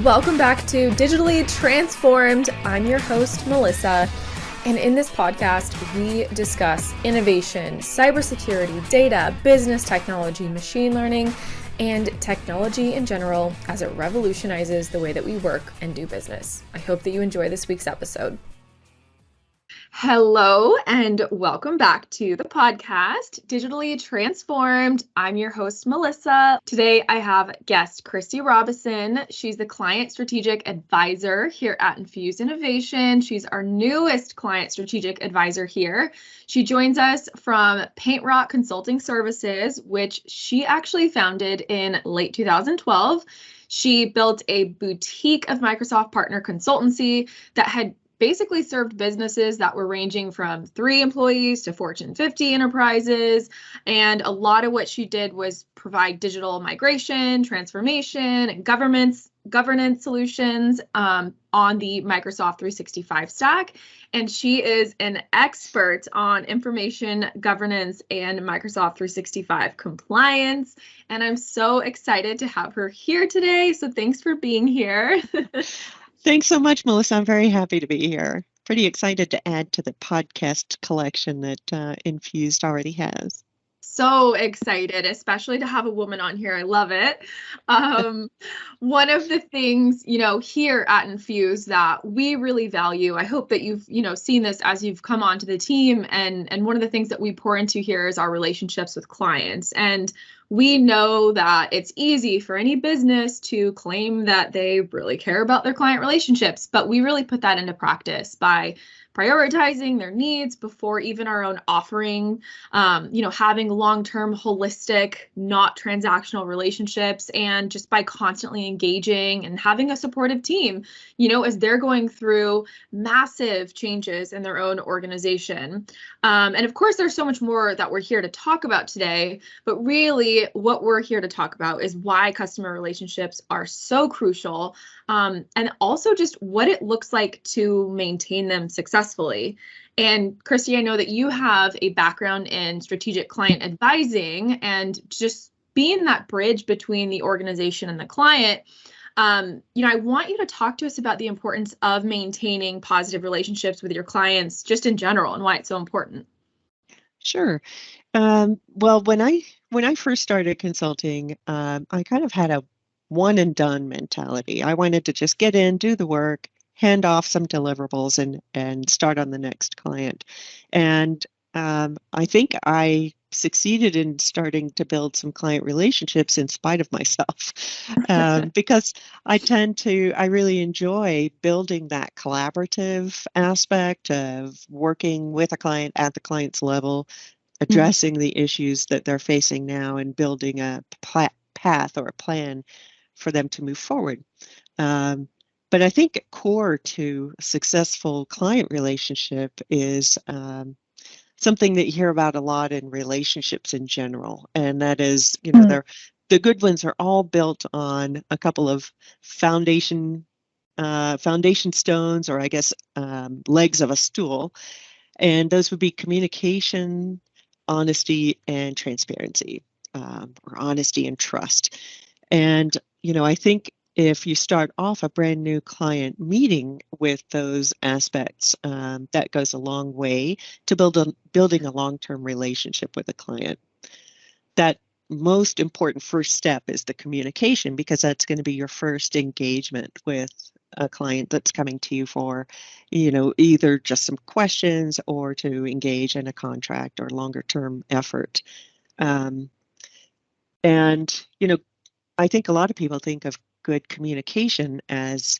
Welcome back to Digitally Transformed. I'm your host, Melissa. And in this podcast, we discuss innovation, cybersecurity, data, business technology, machine learning, and technology in general as it revolutionizes the way that we work and do business. I hope that you enjoy this week's episode. Hello, and welcome back to the podcast, Digitally Transformed. I'm your host, Melissa. Today, I have guest Kristi Robison. She's the Client Strategic Advisor here at Infused Innovation. She's our newest Client Strategic Advisor here. She joins us from Paint Rock Consulting Services, which she actually founded in late 2012. She built a boutique of Microsoft partner consultancy that had basically served businesses that were ranging from 3 employees to Fortune 50 enterprises. And a lot of what she did was provide digital migration, transformation, and governance solutions on the Microsoft 365 stack. And she is an expert on information governance and Microsoft 365 compliance. And I'm so excited to have her here today. So thanks for being here. Thanks so much, Melissa. I'm very happy to be here. Pretty excited to add to the podcast collection that Infused already has. So excited, especially to have a woman on here. I love it. One of the things, here at Infuse that we really value, I hope that you've, seen this as you've come onto the team. And one of the things that we pour into here is our relationships with clients. And we know that it's easy for any business to claim that they really care about their client relationships, but we really put that into practice by prioritizing their needs before even our own offering, having long-term holistic, not transactional relationships, and just by constantly engaging and having a supportive team, as they're going through massive changes in their own organization. And of course, there's so much more that we're here to talk about today, but really what we're here to talk about is why customer relationships are so crucial, and also just what it looks like to maintain them successfully. And Kristi, I know that you have a background in strategic client advising and just being that bridge between the organization and the client. I want you to talk to us about the importance of maintaining positive relationships with your clients just in general and why it's so important. Sure. Well, when I first started consulting, I kind of had a one and done mentality. I wanted to just get in, do the work, hand off some deliverables and start on the next client. And I think I succeeded in starting to build some client relationships in spite of myself, because I really enjoy building that collaborative aspect of working with a client at the client's level, addressing the issues that they're facing now and building a path or a plan for them to move forward. But I think core to a successful client relationship is something that you hear about a lot in relationships in general. And that is, the good ones are all built on a couple of foundation stones, or I guess legs of a stool. And those would be communication, honesty, and transparency, or honesty and trust. And, I think if you start off a brand new client meeting with those aspects, that goes a long way to building a long-term relationship with a client. That most important first step is the communication, because that's going to be your first engagement with a client that's coming to you for, either just some questions or to engage in a contract or longer term effort. And, I think a lot of people think of good communication as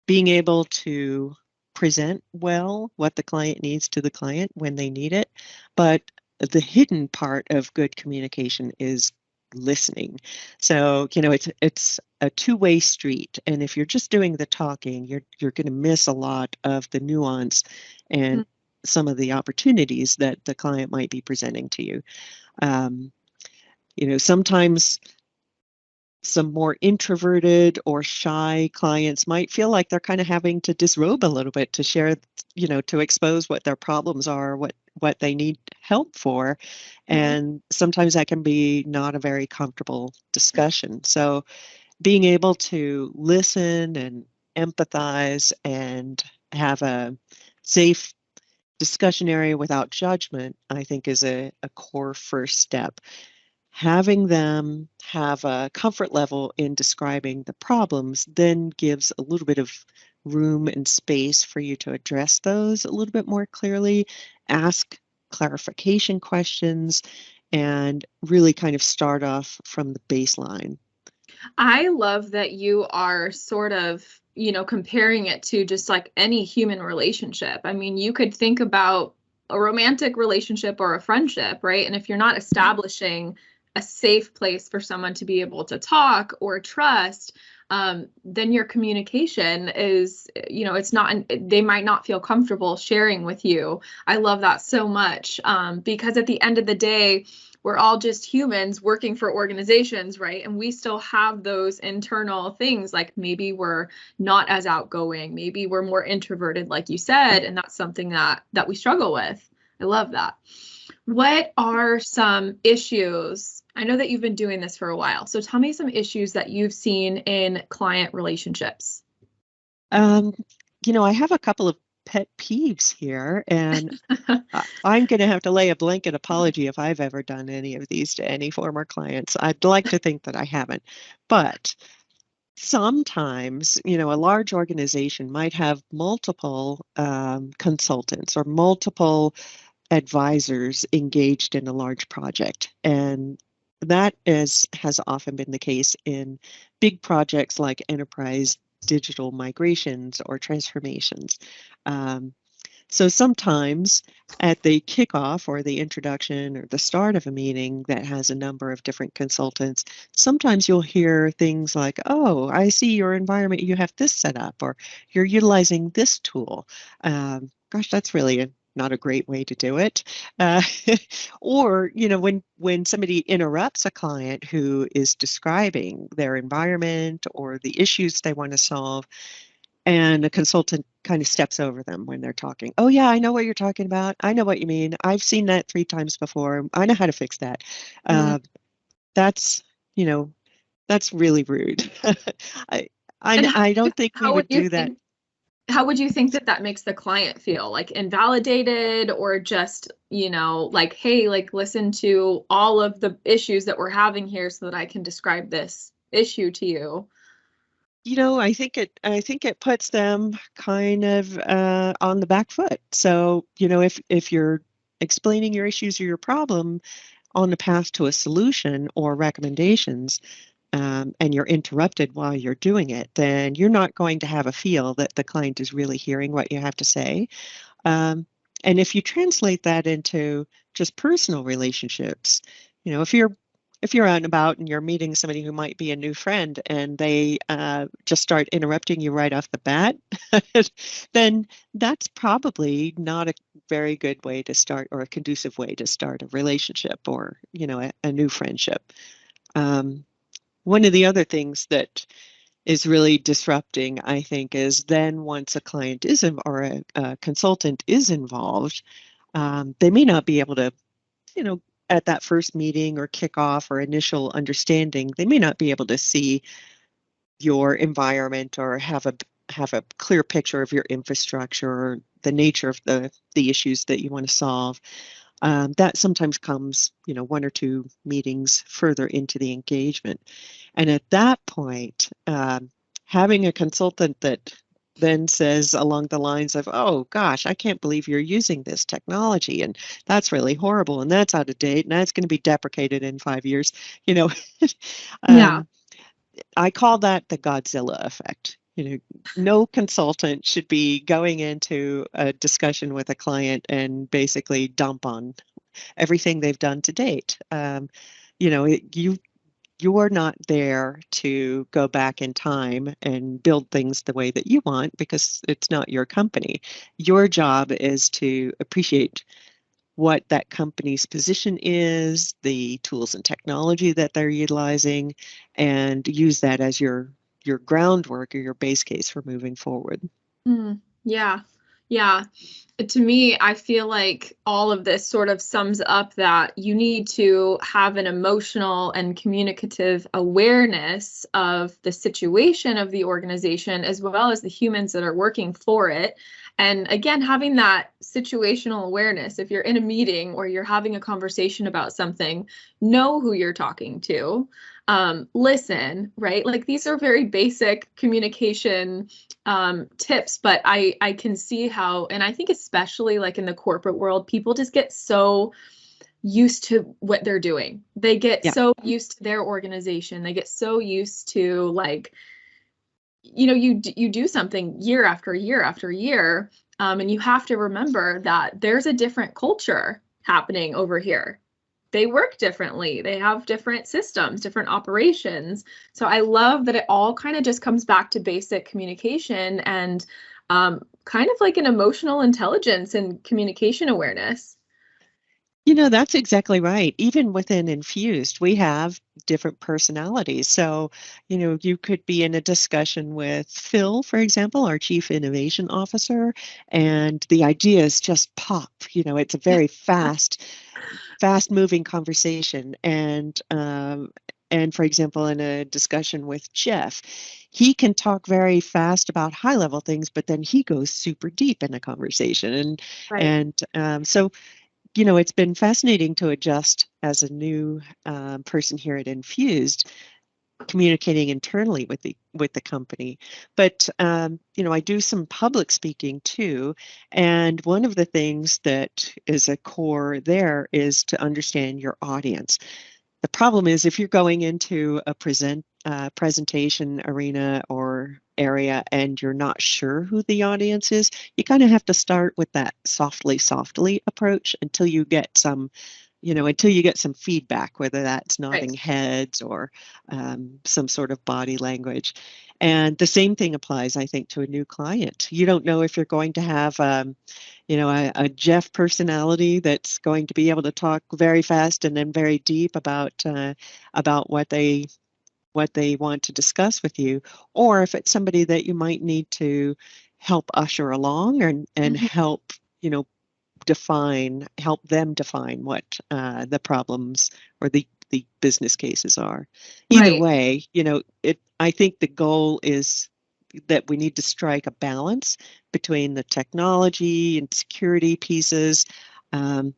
being able to present well what the client needs to the client when they need it. But the hidden part of good communication is listening. So, it's a two-way street. And if you're just doing the talking, you're going to miss a lot of the nuance and some of the opportunities that the client might be presenting to you. Sometimes some more introverted or shy clients might feel like they're kind of having to disrobe a little bit to share, to expose what their problems are, what they need help for. And sometimes that can be not a very comfortable discussion. So being able to listen and empathize and have a safe discussion area without judgment, I think is a core first step. Having them have a comfort level in describing the problems then gives a little bit of room and space for you to address those a little bit more clearly, ask clarification questions, and really kind of start off from the baseline. I love that you are sort of, comparing it to just like any human relationship. I mean, you could think about a romantic relationship or a friendship, right? And if you're not establishing a safe place for someone to be able to talk or trust, then your communication is, it's not, they might not feel comfortable sharing with you. I love that so much, because at the end of the day, we're all just humans working for organizations, right? And we still have those internal things, like maybe we're not as outgoing, maybe we're more introverted, like you said, and that's something that we struggle with. I love that. What are some issues? I know that you've been doing this for a while, so tell me some issues that you've seen in client relationships. Um, I have a couple of pet peeves here, and I'm going to have to lay a blanket apology if I've ever done any of these to any former clients. I'd like to think that I haven't, but sometimes, a large organization might have multiple consultants or multiple advisors engaged in a large project. And that has often been the case in big projects like enterprise digital migrations or transformations. Um, so sometimes at the kickoff or the introduction or the start of a meeting that has a number of different consultants, sometimes you'll hear things like, oh, I see your environment, you have this set up, or you're utilizing this tool. Gosh, that's really not a great way to do it. Uh, or, when somebody interrupts a client who is describing their environment or the issues they want to solve, and a consultant kind of steps over them when they're talking. Oh, yeah, I know what you're talking about. I know what you mean. I've seen that 3 times before. I know how to fix that. Mm. Uh, that's, you know, that's really rude. I, And I don't think we how would would you do that. think how would you think that that makes the client feel? Like invalidated, or just, like, hey, like listen to all of the issues that we're having here so that I can describe this issue to you? I think it puts them kind of on the back foot. So, if you're explaining your issues or your problem on the path to a solution or recommendations, and you're interrupted while you're doing it, then you're not going to have a feel that the client is really hearing what you have to say. Um, and if you translate that into just personal relationships, if you're out and about and you're meeting somebody who might be a new friend and they just start interrupting you right off the bat, then that's probably not a very good way to start or a conducive way to start a relationship or a new friendship. Um, One of the other things that is really disrupting, I think, is then once a client is or a consultant is involved, they may not be able to, you know, at that first meeting or kickoff or initial understanding, they may not be able to see your environment or have a clear picture of your infrastructure or the nature of the issues that you want to solve. That sometimes comes, one or two meetings further into the engagement. And at that point, having a consultant that then says along the lines of, oh gosh, I can't believe you're using this technology, and that's really horrible, and that's out of date, and that's going to be deprecated in 5 years. You know, Yeah. um, I call that the Godzilla effect. No consultant should be going into a discussion with a client and basically dump on everything they've done to date. You're not there to go back in time and build things the way that you want because it's not your company. Your job is to appreciate what that company's position is, the tools and technology that they're utilizing, and use that as your groundwork or your base case for moving forward. Mm, yeah. Yeah. To me, I feel like all of this sort of sums up that you need to have an emotional and communicative awareness of the situation of the organization as well as the humans that are working for it. And again, having that situational awareness, if you're in a meeting or you're having a conversation about something, know who you're talking to. Listen, right? Like these are very basic communication tips, but I can see how, and I think especially like in the corporate world, people just get so used to what they're doing. They get Yeah. so used to their organization. They get so used to like, you do something year after year after year, and you have to remember that there's a different culture happening over here. They work differently. They have different systems, different operations. So I love that it all kind of just comes back to basic communication and kind of like an emotional intelligence and communication awareness. That's exactly right. Even within Infused, we have different personalities. So, you could be in a discussion with Phil, for example, our Chief Innovation Officer, and the ideas just pop. It's a very fast moving conversation. And for example, in a discussion with Jeff, he can talk very fast about high level things, but then he goes super deep in a conversation. And Right. and so it's been fascinating to adjust as a new person here at Infused, communicating internally with the company. But I do some public speaking too, and one of the things that is a core there is to understand your audience. The problem is if you're going into a presentation arena or area and you're not sure who the audience is, you kind of have to start with that softly approach until you get some feedback, whether that's Right. nodding heads or some sort of body language. And the same thing applies, I think, to a new client. You don't know if you're going to have a Jeff personality that's going to be able to talk very fast and then very deep about what they want to discuss with you, or if it's somebody that you might need to help usher along and Mhm. help them define what the problems or the business cases are. Either Right. way, I think the goal is that we need to strike a balance between the technology and security pieces, um,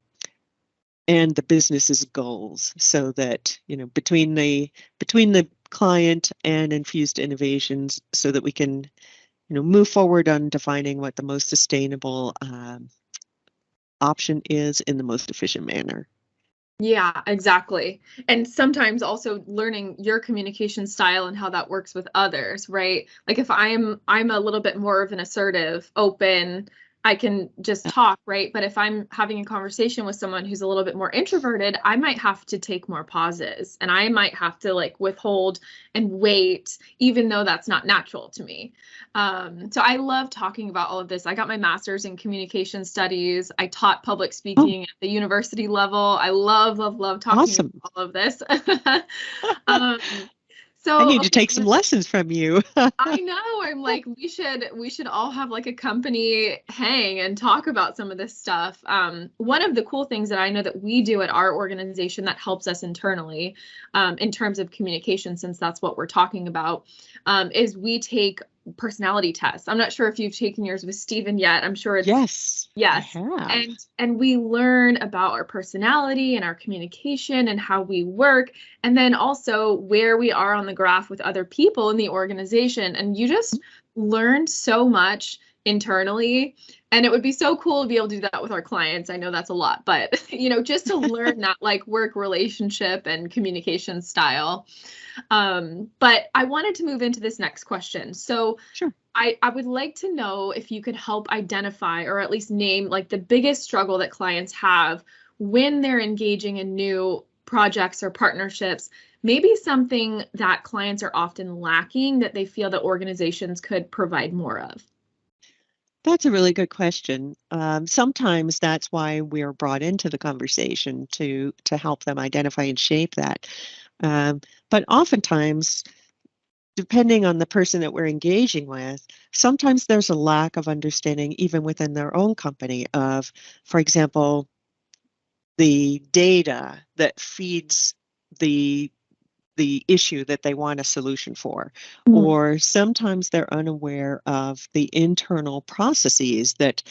and the business's goals, so that between the client and Infused Innovations, so that we can move forward on defining what the most sustainable option is in the most efficient manner. Yeah, exactly. And sometimes also learning your communication style and how that works with others, right? Like if I'm a little bit more of an assertive, open, I can just Yeah. talk, right? But if I'm having a conversation with someone who's a little bit more introverted, I might have to take more pauses and I might have to like withhold and wait, even though that's not natural to me. So I love talking about all of this. I got my master's in communication studies. I taught public Oh, speaking at the university level. I love, love, love talking about awesome. all of this. um, I so need to okay, take some lessons from you. I know. I'm like, we should all have like a company hang and talk about some of this stuff. One of the cool things that I know that we do at our organization that helps us internally, in terms of communication, since that's what we're talking about, is we take personality tests. I'm not sure if you've taken yours with Steven yet. I'm sure it's Yes, I yes. have. And we learn about our personality and our communication and how we work, and then also where we are on the graph with other people in the organization. And you just learn so much internally. And it would be so cool to be able to do that with our clients. I know that's a lot, but just to learn that like work relationship and communication style. But I wanted to move into this next question. So Sure. I would like to know if you could help identify or at least name like the biggest struggle that clients have when they're engaging in new projects or partnerships, maybe something that clients are often lacking that they feel that organizations could provide more of. That's a really good question. Sometimes that's why we're brought into the conversation to help them identify and shape that. Um, but oftentimes depending on the person that we're engaging with, sometimes there's a lack of understanding even within their own company of, for example, the data that feeds the the issue that they want a solution for. Mm. Or sometimes they're unaware of the internal processes that,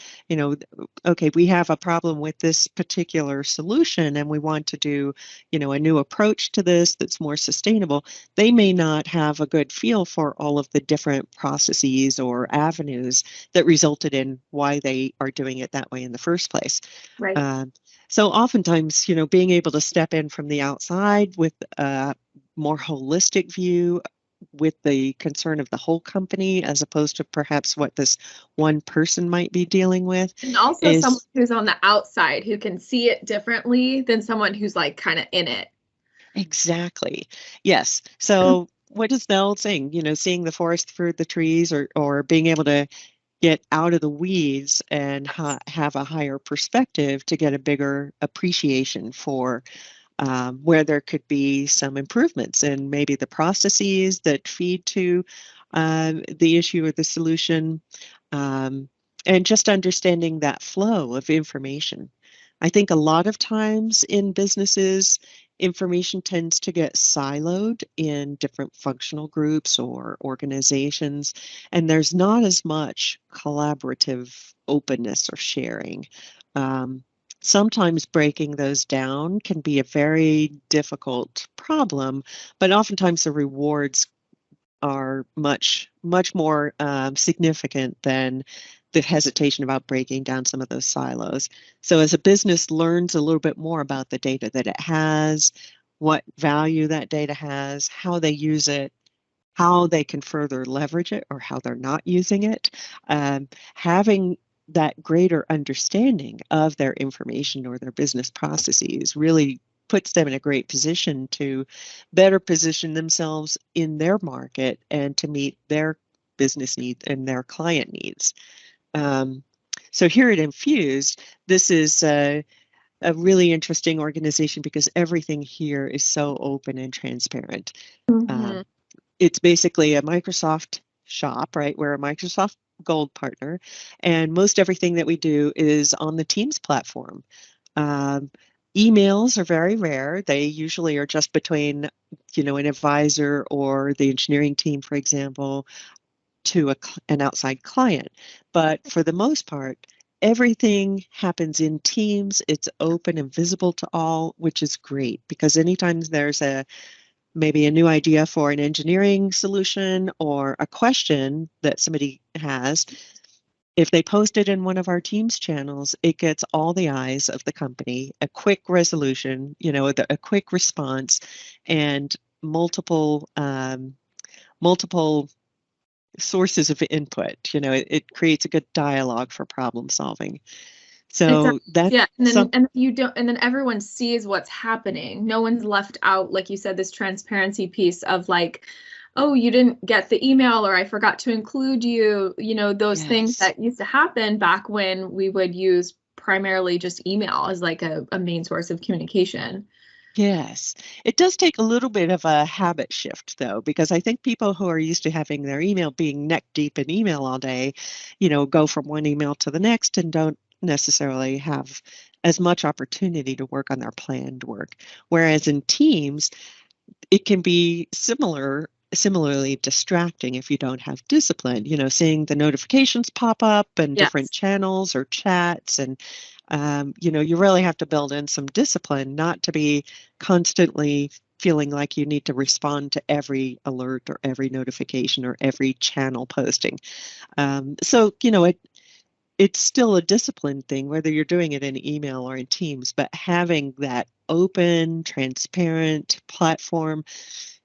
okay, we have a problem with this particular solution and we want to do, a new approach to this that's more sustainable. They may not have a good feel for all of the different processes or avenues that resulted in why they are doing it that way in the first place. Right. Um, so oftentimes, being able to step in from the outside with more holistic view with the concern of the whole company as opposed to perhaps what this one person might be dealing with And also someone is who's on the outside who can see it differently than someone who's like kind of in it. exactly. Yes. So what is the old saying? Seeing the forest through the trees, or being able to get out of the weeds and have a higher perspective to get a bigger appreciation for where there could be some improvements in maybe the processes that feed to the issue or the solution, um, and just understanding that flow of information. I think a lot of times in businesses, information tends to get siloed in different functional groups or organizations, and there's not as much collaborative openness or sharing. Um, Sometimes breaking those down can be a very difficult problem, but oftentimes the rewards are much, much more significant than the hesitation about breaking down some of those silos. So as a business learns a little bit more about the data that it has, what value that data has, how they use it, how they can further leverage it or how they're not using it, having that greater understanding of their information or their business processes really puts them in a great position to better position themselves in their market and to meet their business needs and their client needs. Um, so here at Infused, this is a really interesting organization because everything here is so open and transparent. Mm-hmm. Um, it's basically a Microsoft shop, right? We're a Microsoft Gold partner, and most everything that we do is on the Teams platform. Um, Emails are very rare. They usually are just between, an advisor or the engineering team, for example, to an outside client. But for the most part, everything happens in Teams. It's open and visible to all, which is great because anytime there's maybe a new idea for an engineering solution or a question that somebody has, if they post it in one of our Teams channels, it gets all the eyes of the company, a quick resolution, a quick response, and multiple sources of input. It creates a good dialogue for problem solving. So Exactly. that's Yeah. And then some, you don't, and then everyone sees what's happening. No one's left out, like you said, this transparency piece of like, oh, you didn't get the email or I forgot to include you, those things yes. that used to happen back when we would use primarily just email as like a main source of communication. Yes. It does take a little bit of a habit shift, though, because I think people who are used to having their email being neck deep in email all day, go from one email to the next and don't necessarily have as much opportunity to work on their planned work. Whereas in Teams, it can be similarly distracting if you don't have discipline, seeing the notifications pop up and different Yes. channels or chats. And you really have to build in some discipline not to be constantly feeling like you need to respond to every alert or every notification or every channel posting. So it's still a discipline thing, whether you're doing it in email or in Teams, but having that open, transparent platform,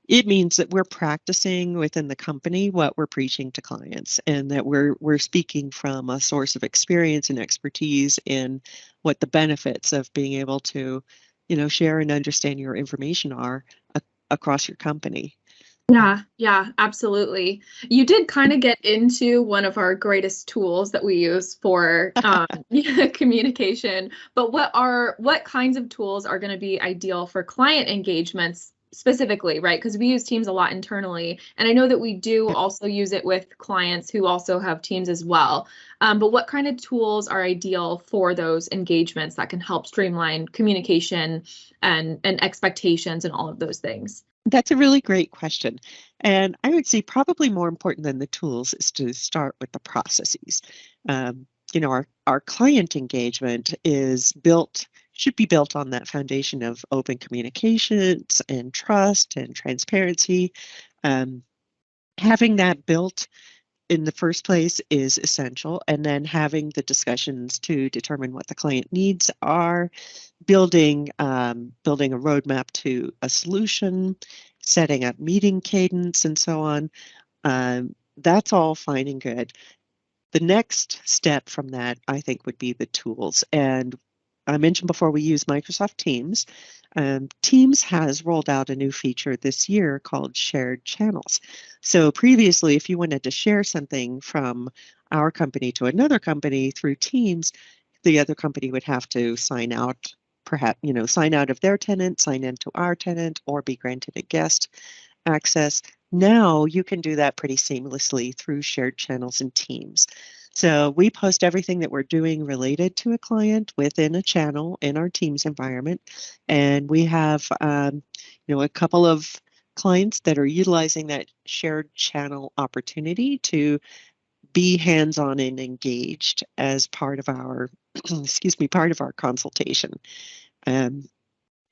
it means that we're practicing within the company what we're preaching to clients and that we're speaking from a source of experience and expertise in what the benefits of being able to, share and understand your information are across your company. Yeah, absolutely. You did kind of get into one of our greatest tools that we use for communication, but what kinds of tools are going to be ideal for client engagements specifically, right? Because we use Teams a lot internally. And I know that we do Yeah. also use it with clients who also have Teams as well. But what kind of tools are ideal for those engagements that can help streamline communication and expectations and all of those things? That's a really great question. And I would say probably more important than the tools is to start with the processes. Our client engagement should be built on that foundation of open communications and trust and transparency. Um, Having that built in the first place is essential, and then having the discussions to determine what the client needs are, building a roadmap to a solution, setting up meeting cadence, and so on. That's all fine and good. The next step from that, I think, would be the tools. And I mentioned before we use Microsoft Teams. Teams has rolled out a new feature this year called shared channels. So previously, if you wanted to share something from our company to another company through Teams, the other company would have to sign out, perhaps, sign out of their tenant, sign into our tenant, or be granted a guest access. Now you can do that pretty seamlessly through shared channels and Teams. So we post everything that we're doing related to a client within a channel in our Teams environment. And we have, a couple of clients that are utilizing that shared channel opportunity to be hands-on and engaged as part of our, part of our consultation. Um,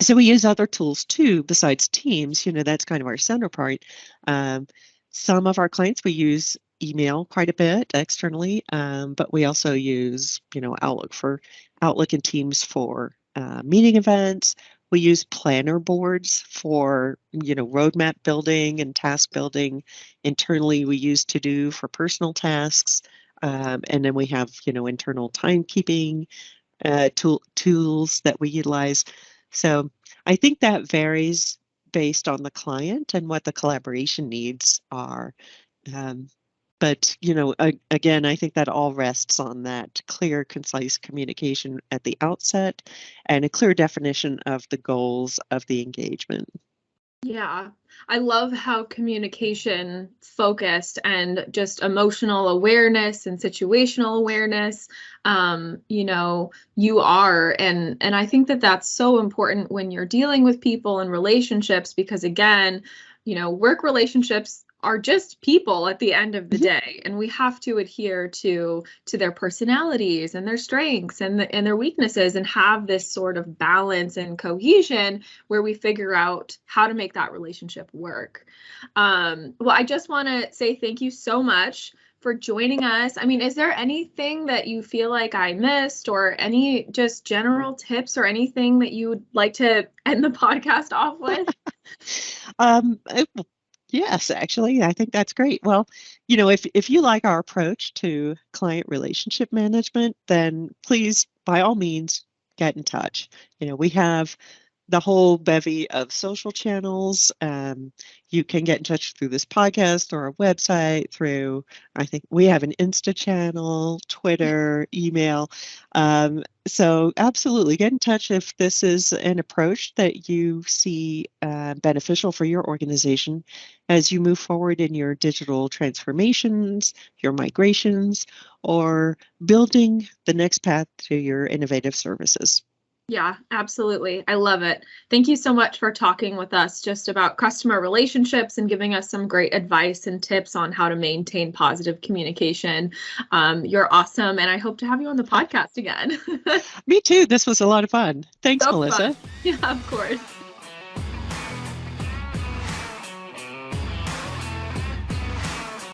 so we use other tools too, besides Teams. That's kind of our center part. Um, some of our clients, we use email quite a bit externally, but we also use, Outlook and Teams for meeting events. We use planner boards for, roadmap building and task building. Internally, we use To-Do for personal tasks. And then we have, internal timekeeping tools that we utilize. So I think that varies based on the client and what the collaboration needs are. Um, but again, I think that all rests on that clear, concise communication at the outset and a clear definition of the goals of the engagement. Yeah, I love how communication focused and just emotional awareness and situational awareness, you are. And I think that that's so important when you're dealing with people and relationships, because again, work relationships are just people at the end of the day, and we have to adhere to their personalities and their strengths and their weaknesses, and have this sort of balance and cohesion where we figure out how to make that relationship work. Well, I just want to say thank you so much for joining us. I mean, is there anything that you feel like I missed, or any just general tips or anything that you would like to end the podcast off with? Yes, actually, I think that's great. Well, if you like our approach to client relationship management, then please, by all means, get in touch. We have the whole bevy of social channels. You can get in touch through this podcast or our website, I think we have an Insta channel, Twitter, email. So absolutely get in touch if this is an approach that you see beneficial for your organization as you move forward in your digital transformations, your migrations, or building the next path to your innovative services. Yeah, absolutely. I love it. Thank you so much for talking with us just about customer relationships and giving us some great advice and tips on how to maintain positive communication. You're awesome, and I hope to have you on the podcast again. Me too. This was a lot of fun. Thanks, So fun. Melissa. Yeah, of course.